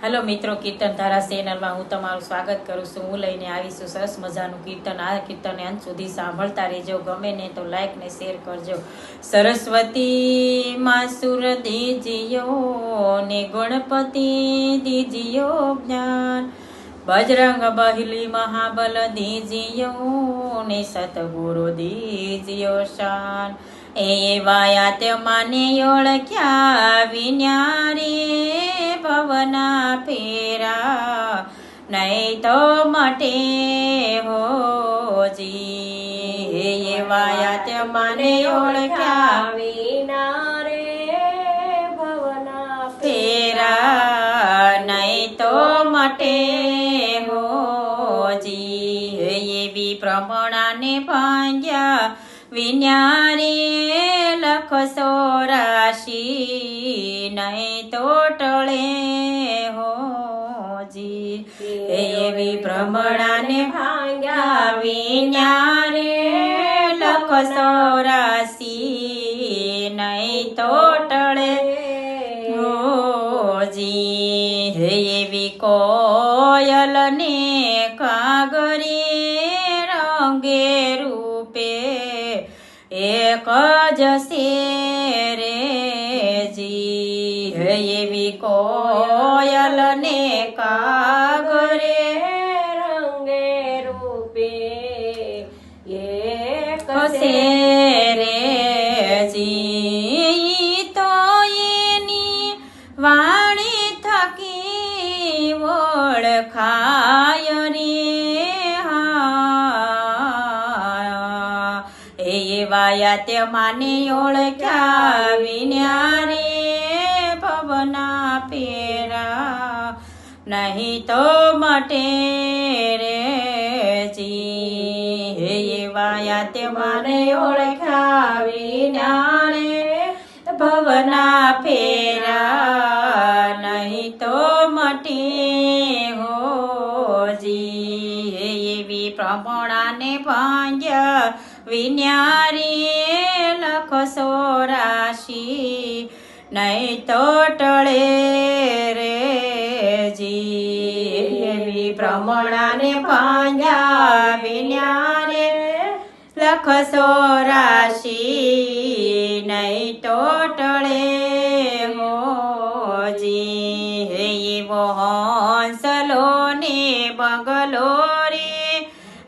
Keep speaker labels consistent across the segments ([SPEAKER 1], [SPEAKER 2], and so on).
[SPEAKER 1] Hello मित्रों, कीर्तन धारा चेनल में हूँ तमाરું स्वागत करूँ छूं। हूँ लईने आवी छुं सरस मजानुं कीर्तन। आ कीर्तन अंत सुधी सांभळता रहेजो। गमे ने तो लाइक ने शेर करजो। सरस्वती मासुर दीजियो ने गणपति दीजियो ज्ञान, बजरंग बहिली महाबल दीजियो ने सतगुरु दीजियो शान। एवायात माने ओळख्या विन्या रे भवना फेरा, नहीं तो मटे हो जी। एवायात माने ओळख्या
[SPEAKER 2] विना रे भवना
[SPEAKER 1] फेरा, नहीं तो मटे हो जी। एवी प्रमाणाने भांग्या विन्यारे लख 84, नहीं तो टळे हो जी। एवी भ्रमणाने भांग्या विन्यारे लख 84, नहीं तो टळे हो जी। एवी कोयल ने कागरी रंगे रूपे एक जसे रे जी। एवी कोयल ने कागरे
[SPEAKER 2] रंगे रूपे एक
[SPEAKER 1] से रे जी। तो एनी वाणी थकी ओळखाय रे एवायात माने ओळख्या विन्या रे भवना फेरा, नहीं तो मटे रे जी। एवायात माने ओळख्या विन्या रे भवना फेरा, नहीं तो मटे हो जी। एवी प्रमाणाने भांग्या विन्यारी लख 84, नहीं तो टळे रे जी। एवी प्रमाणाने भांग्या विन्यारे लख 84, नहीं तो टळे हो जी। एवो हंसलो ने बगलो रे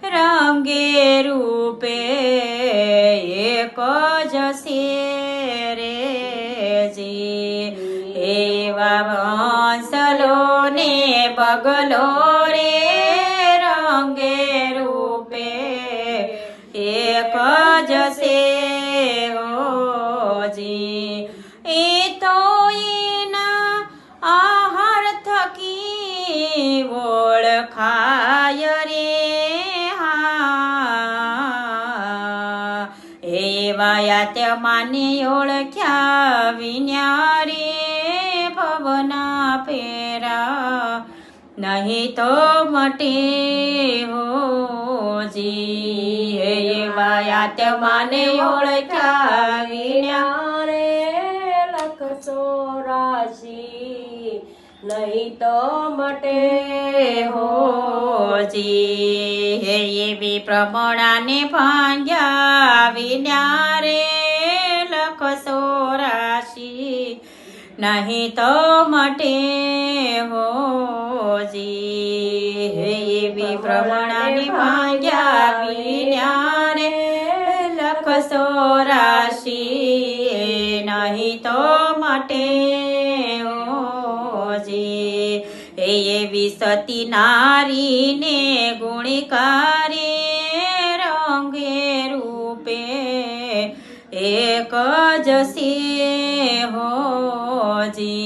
[SPEAKER 1] रंगे रूपे एक जसे रे जी। एवा हंसलो ने बगलो रे रंगे रूपे एक जसे हो जी। ए तो एना आहार थकी ओळखाय रे एवायात माने ओळख्या विन्या रे भवना फेरा, नहीं तो मटे हो जी। एवायात माने ओळख्या विन्या
[SPEAKER 2] रे लख 84, नहीं तो मटे
[SPEAKER 1] हो जी। एवी प्रमाणाने भांग्या विन्या रे लख 84, नहीं तो मटे हो जी। एवी प्रमाणाने भांग्या विन्या रे लख 84, नहीं तो मटे हो जी। एवी सती नारी ने गुणकारी रंगे रूपे एक जसे हो जी।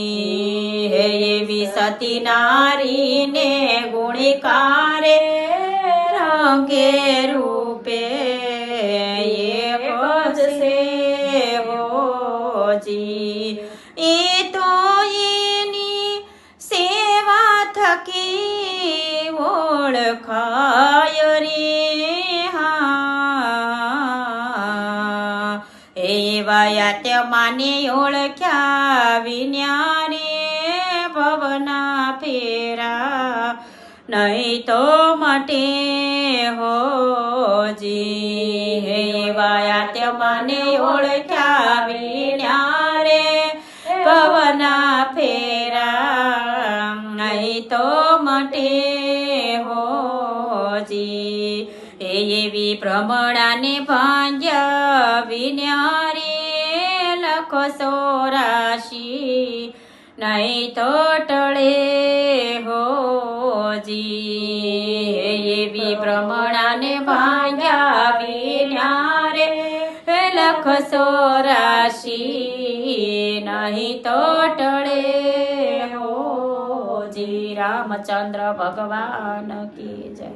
[SPEAKER 1] एवी सती नारी ने गुणकारी रंगे रूपे एक जसे हो जी। ए तो एनी सेवा थकी ओळखाय रे एवायात माने ओळख्या विन्या रे भवना फेरा, ફેરા નહીં તો મટે હોજી હે વાયા મને ઓળખ્યા વિના રે પવના ફેરા નહીં તો મટે હોજી એવી ભ્રમણાને ભાંગ્યા વિના રે લખો સોરાશી નહીં તો ટળે હોજી એવી ભ્રમણાને ભાંગ્યા વિના રે લખ સોરાશી નહીં તો ટળે હોજી. રામચંદ્ર ભગવાન કી જય.